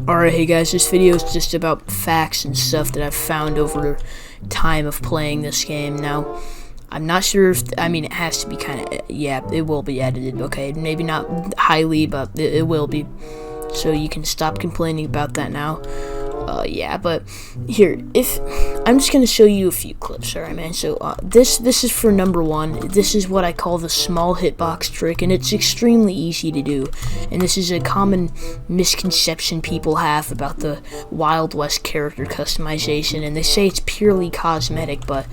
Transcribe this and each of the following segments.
Alright, hey guys, this video is just about facts and stuff that I've found over time of playing this game. Now, I'm not sure if, it has to be it will be edited, okay? Maybe not highly, but it will be. So you can stop complaining about that now. But here, I'm just gonna show you a few clips, alright, man? So, this is for number one. This is what I call the small hitbox trick, and it's extremely easy to do. And this is a common misconception people have about the Wild West character customization, and they say it's purely cosmetic, but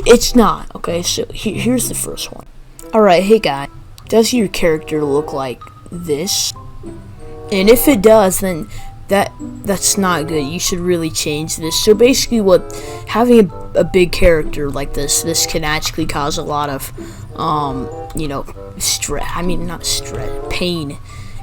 it's not, okay? So, here's the first one. Alright, hey guy, does your character look like this? And if it does, then that's not good. You should really change this. So basically, having a big character like this can actually cause a lot of pain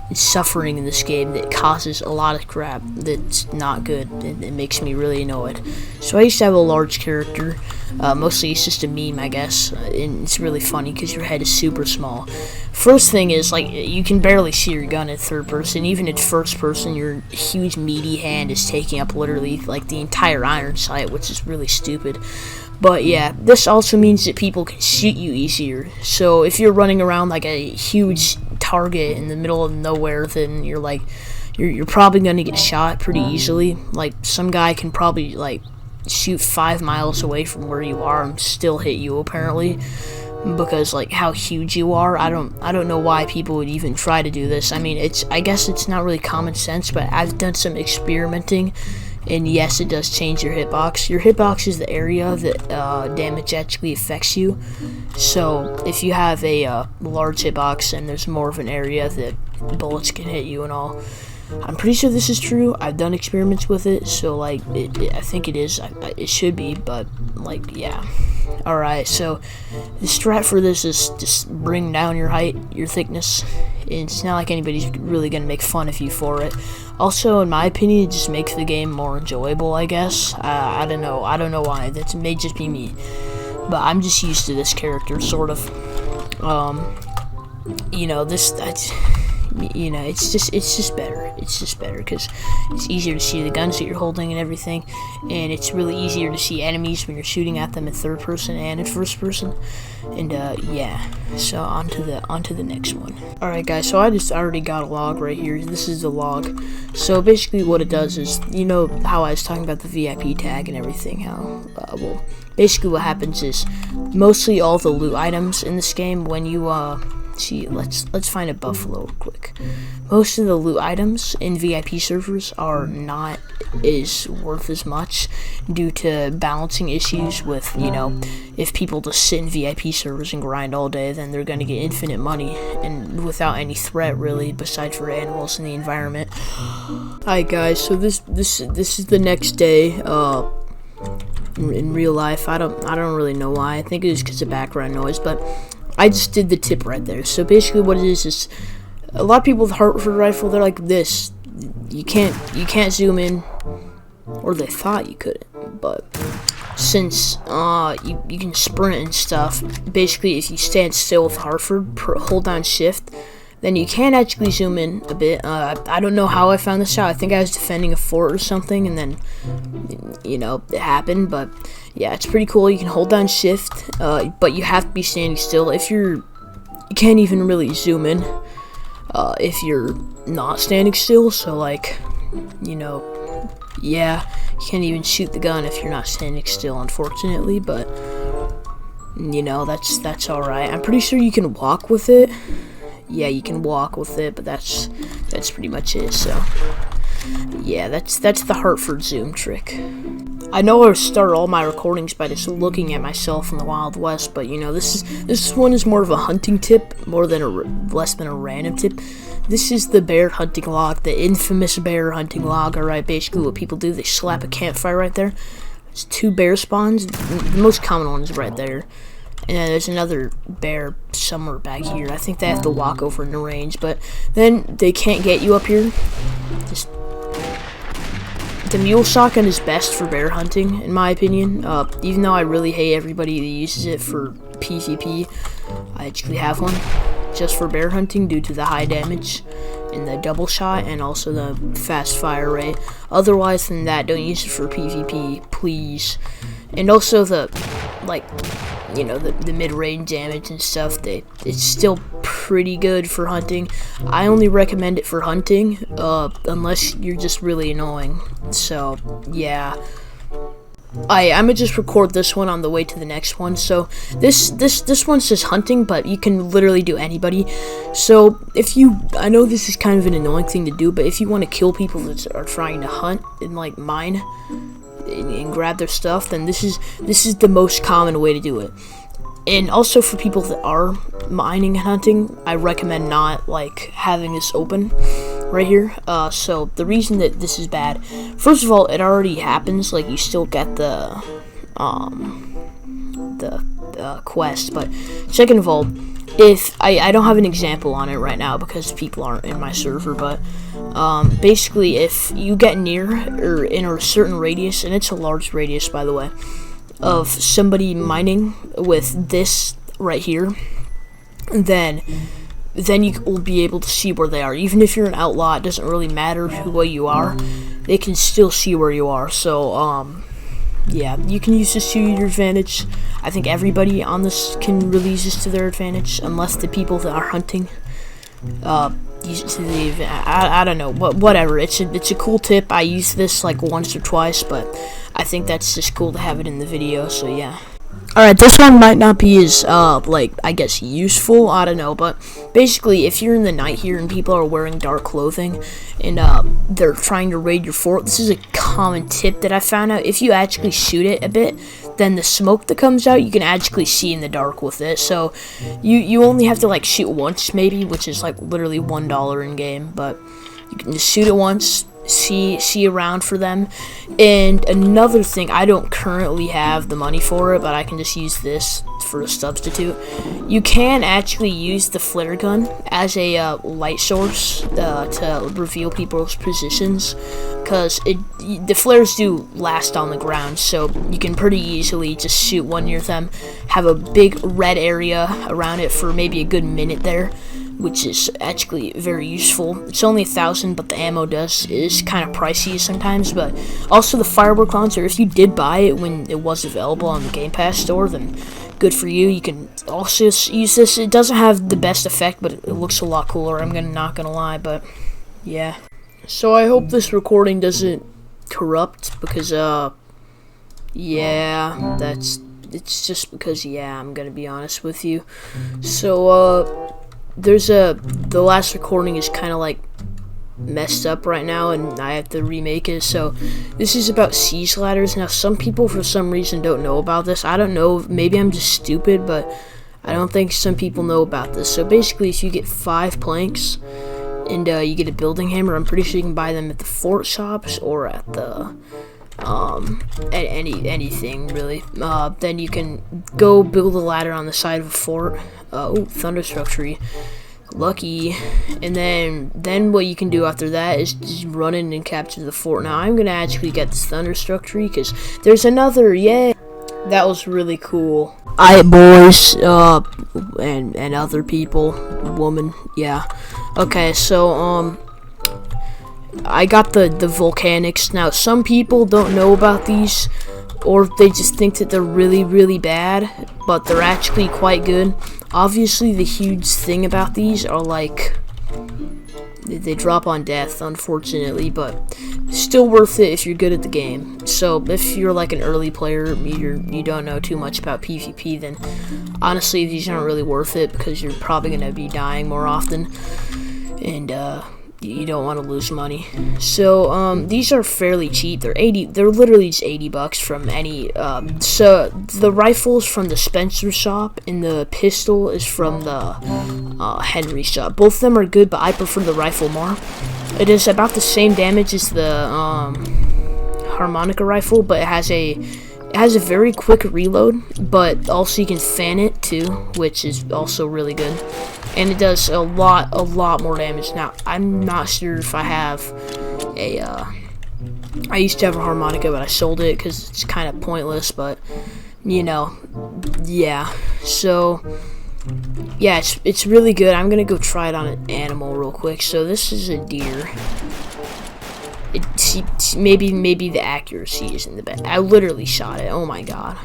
and suffering in this game that causes a lot of crap that's not good. It makes me really annoyed. So I used to have a large character. Mostly it's just a meme, I guess, and it's really funny because your head is super small. First thing is, you can barely see your gun in third person. Even in first person, your huge meaty hand is taking up literally the entire iron sight, which is really stupid. But yeah, this also means that people can shoot you easier. So if you're running around like a huge target in the middle of nowhere, then you're probably gonna get shot pretty easily. Some guy can probably shoot 5 miles away from where you are and still hit you, apparently, because how huge you are. I don't know why people would even try to do this. I guess it's not really common sense, but I've done some experimenting, and yes, it does change your hitbox. Your hitbox is the area that damage actually affects you. So if you have a large hitbox, and there's more of an area that bullets can hit you and all. I'm pretty sure this is true. I've done experiments with it, so I think it is. It should be, but yeah. Alright, so the strat for this is just bring down your height, your thickness. It's not like anybody's really gonna make fun of you for it. Also, in my opinion, it just makes the game more enjoyable, I guess. I don't know why. That may just be me, but I'm just used to this character, sort of. It's just better. It's just better because it's easier to see the guns that you're holding and everything, and it's really easier to see enemies when you're shooting at them in third person and in first person. And yeah, so on to the next one. All right, guys. So I already got a log right here. This is the log. So basically, what it does is, how I was talking about the VIP tag and everything. Basically, what happens is mostly all the loot items in this game when you let's find a buffalo real quick. Most of the loot items in VIP servers are not as worth as much due to balancing issues with, if people just sit in VIP servers and grind all day, then they're going to get infinite money and without any threat really, besides for animals in the environment. Alright guys, so this is the next day. In real life, I don't really know why. I think it was because of background noise, but I just did the tip right there. So basically what it is a lot of people with Hartford rifle, they're like this. You can't zoom in, or they thought you couldn't, but since you can sprint and stuff, basically if you stand still with Hartford, hold down shift, then you can actually zoom in a bit. I don't know how I found this out. I think I was defending a fort or something, and then it happened. But yeah, it's pretty cool. You can hold down shift, but you have to be standing still. You can't even really zoom in if you're not standing still. So yeah, you can't even shoot the gun if you're not standing still, unfortunately. But that's all right. I'm pretty sure you can walk with it. Yeah, you can walk with it, but that's pretty much it. So yeah, that's the Hartford Zoom trick. I know I start all my recordings by just looking at myself in the Wild West, but this one is more of a hunting tip, less than a random tip. This is the bear hunting log, the infamous bear hunting log. Alright, basically what people do, they slap a campfire right there. There's 2 bear spawns. The most common one is right there. And then there's another bear somewhere back here. I think they have to walk over in the range, but then they can't get you up here. The mule shotgun is best for bear hunting, in my opinion. Even though I really hate everybody that uses it for PvP, I actually have one just for bear hunting due to the high damage in the double shot and also the fast fire rate. Otherwise than that, don't use it for PvP, please. And also the, like, you know, the mid-range damage and stuff, it's still pretty good for hunting. I only recommend it for hunting, unless you're just really annoying. So, yeah. I'm gonna just record this one on the way to the next one. So this one says hunting, but you can literally do anybody. So if you, I know this is kind of an annoying thing to do, but if you want to kill people that are trying to hunt and like mine and grab their stuff, then this is the most common way to do it. And also for people that are mining and hunting, I recommend not like having this open right here. So the reason that this is bad, first of all, it already happens. Like you still get the quest, but second of all, if I don't have an example on it right now because people aren't in my server, but basically if you get near or in a certain radius, and it's a large radius by the way, of somebody mining with this right here, then you will be able to see where they are. Even if you're an outlaw, it doesn't really matter who you are, they can still see where you are. So yeah, you can use this to your advantage. I think everybody on this can really use this to their advantage, unless the people that are hunting use it to the advantage. I don't know, whatever. It's a cool tip. I use this like once or twice, but I think that's just cool to have it in the video. So yeah. Alright, this one might not be as, like, I guess useful, I don't know, but basically, if you're in the night here and people are wearing dark clothing, and, they're trying to raid your fort, this is a common tip that I found out. If you actually shoot it a bit, then the smoke that comes out, you can actually see in the dark with it, so you only have to, like, shoot once, maybe, which is, like, literally $1 in-game, but you can just shoot it once, see around for them. And another thing, I don't currently have the money for it, but I can just use this for a substitute. You can actually use the flare gun as a light source to reveal people's positions, because the flares do last on the ground, so you can pretty easily just shoot one near them, have a big red area around it for maybe a good minute there, which is actually very useful. It's only 1,000, but the ammo is kind of pricey sometimes. But also the firework launcher, if you did buy it when it was available on the Game Pass store, then good for you. You can also use this. It doesn't have the best effect, but it looks a lot cooler. Not gonna lie, but yeah. So I hope this recording doesn't corrupt, because yeah, it's just because, yeah, I'm gonna be honest with you. So the last recording is kind of like messed up right now, and I have to remake it. So this is about siege ladders. Now some people for some reason don't know about this. I don't know, maybe I'm just stupid, but I don't think some people know about this. So basically, if you get 5 planks and you get a building hammer, I'm pretty sure you can buy them at the fort shops or at the at anything really. Then you can go build a ladder on the side of a fort. Oh, Thunderstruck tree, lucky. And then what you can do after that is just run in and capture the fort. Now I'm gonna actually get this Thunderstruck tree because there's another. Yay, that was really cool. Alright, boys, and other people, woman, yeah. Okay, so I got the Volcanics. Now some people don't know about these, or they just think that they're really bad, but they're actually quite good. Obviously the huge thing about these are like they drop on death, unfortunately, but still worth it if you're good at the game. So if you're like an early player, you don't know too much about PvP, then honestly these aren't really worth it, because you're probably gonna be dying more often, and you don't want to lose money. So these are fairly cheap. They're literally just $80 from any so the rifle's from the Spencer shop and the pistol is from the Henry shop. Both of them are good, but I prefer the rifle more. It is about the same damage as the harmonica rifle, but it has a very quick reload, but also you can fan it too, which is also really good. And it does a lot more damage. Now, I'm not sure if I have a, I used to have a harmonica, but I sold it because it's kind of pointless, but, you know, yeah. So, yeah, it's really good. I'm gonna go try it on an animal real quick. So this is a deer. Maybe the accuracy isn't the best. I literally shot it. Oh my god.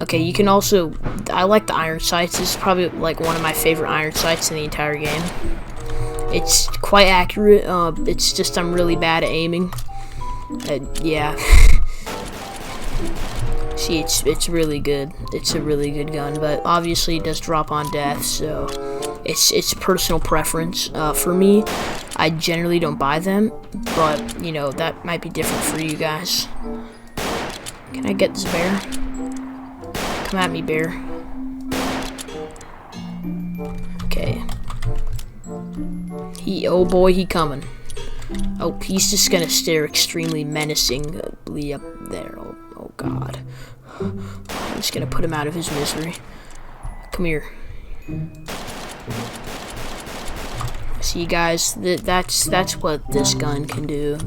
Okay, you can also, I like the iron sights. This is probably like one of my favorite iron sights in the entire game. It's quite accurate. It's just I'm really bad at aiming. Yeah. See, it's really good. It's a really good gun, but obviously it does drop on death, so it's personal preference. For me, I generally don't buy them, but you know that might be different for you guys. Can I get this bear? Come at me, bear. Okay. Oh boy, he coming. Oh, he's just gonna stare extremely menacingly up there. Oh god. I'm just gonna put him out of his misery. Come here. See, guys, that's what this gun can do.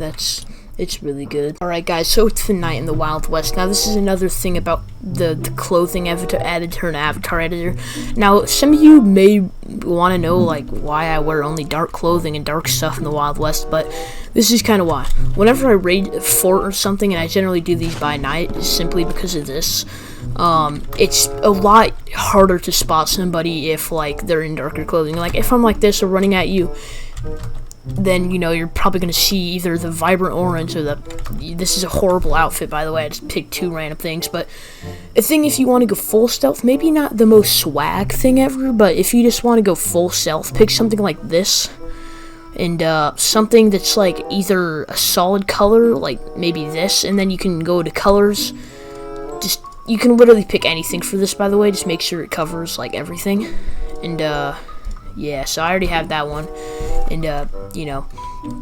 It's really good. Alright guys, so it's the night in the Wild West. Now this is another thing about the clothing editor and avatar editor. Now some of you may want to know like why I wear only dark clothing and dark stuff in the Wild West, but this is kind of why. Whenever I raid a fort or something, and I generally do these by night, simply because of this, it's a lot harder to spot somebody if like they're in darker clothing. Like if I'm like this or running at you, then you know you're probably going to see either the vibrant orange or this is a horrible outfit, by the way. I just picked two random things, but I think if you want to go full stealth, maybe not the most swag thing ever, but if you just want to go full stealth, pick something like this, and something that's like either a solid color, like maybe this, and then you can go to colors. Just, you can literally pick anything for this, by the way. Just make sure it covers like everything, and yeah, so I already have that one. And, you know,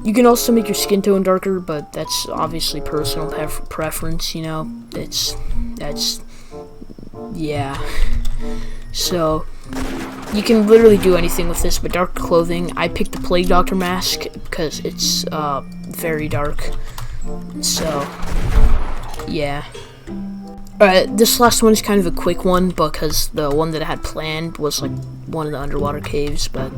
you can also make your skin tone darker, but that's obviously personal preference, you know. That's, yeah. So, you can literally do anything with this, but dark clothing, I picked the Plague Doctor mask because it's, very dark. So, yeah. Alright, this last one is kind of a quick one because the one that I had planned was like one of the underwater caves, but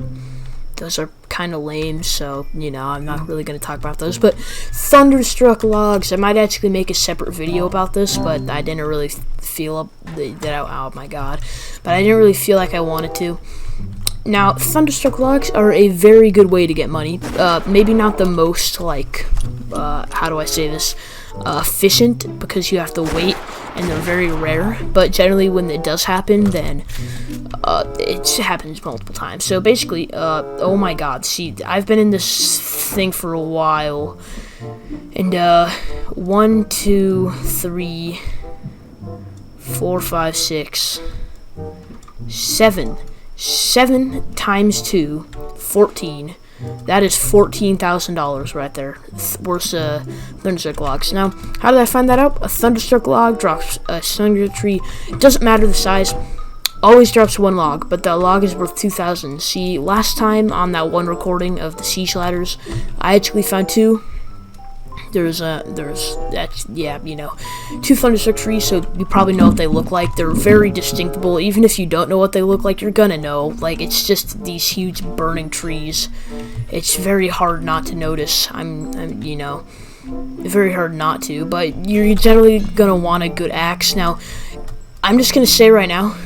those are kind of lame, so, you know, I'm not really going to talk about those. But Thunderstruck logs, I might actually make a separate video about this, but I didn't really feel oh my god, but I didn't really feel like I wanted to. Now, Thunderstruck logs are a very good way to get money. Maybe not the most, like, how do I say this, efficient, because you have to wait, and they're very rare, but generally when it does happen, then it happens multiple times. So basically, oh my god, see, I've been in this thing for a while, and 1, 2, 3, 4, 5, 6, 7 times 2, 14. That is $14,000 right there. Worth Thunderstruck logs. Now, how did I find that out? A Thunderstruck log drops a Thunder tree. It doesn't matter the size. Always drops one log, but that log is worth 2,000. See, last time on that one recording of the siege ladders, I actually found two. Yeah, you know, 2 Thunderstruck trees, so you probably know what they look like. They're very distinctable. Even if you don't know what they look like, you're gonna know. Like, it's just these huge burning trees. It's very hard not to notice. I'm you know, very hard not to, but you're generally gonna want a good axe. Now, I'm just gonna say right now,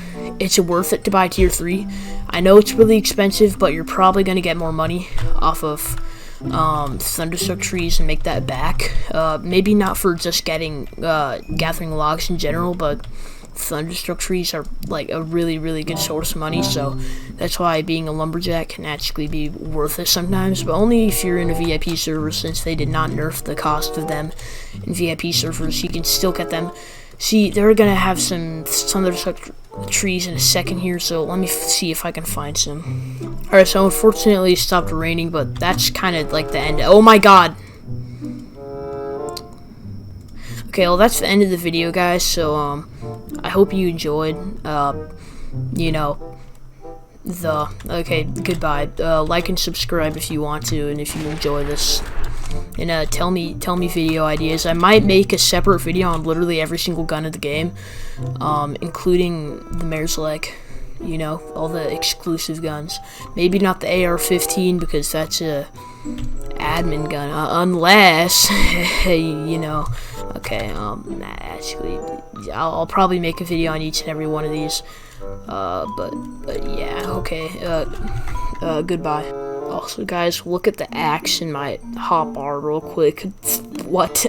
it's worth it to buy tier 3. I know it's really expensive, but you're probably gonna get more money off of Thunderstruck trees and make that back. Maybe not for just getting gathering logs in general, but Thunderstruck trees are like a really, really good source of money, so that's why being a lumberjack can actually be worth it sometimes, but only if you're in a VIP server, since they did not nerf the cost of them in VIP servers. You can still get them. See, they're gonna have some Thunderstruck trees in a second here, so let me see if I can find some. Alright, so unfortunately it stopped raining, but that's kind of like the end. Oh my god! Okay, well that's the end of the video, guys, so I hope you enjoyed. You know, okay, goodbye. Like and subscribe if you want to, and if you enjoy this. And tell me video ideas. I might make a separate video on literally every single gun of the game, including the mare's leg. you know, all the exclusive guns. Maybe not the AR-15 because that's a admin gun, unless, you know, okay, actually, I'll probably make a video on each and every one of these, but yeah, okay, goodbye. Also, guys, look at the axe in my hotbar real quick. What?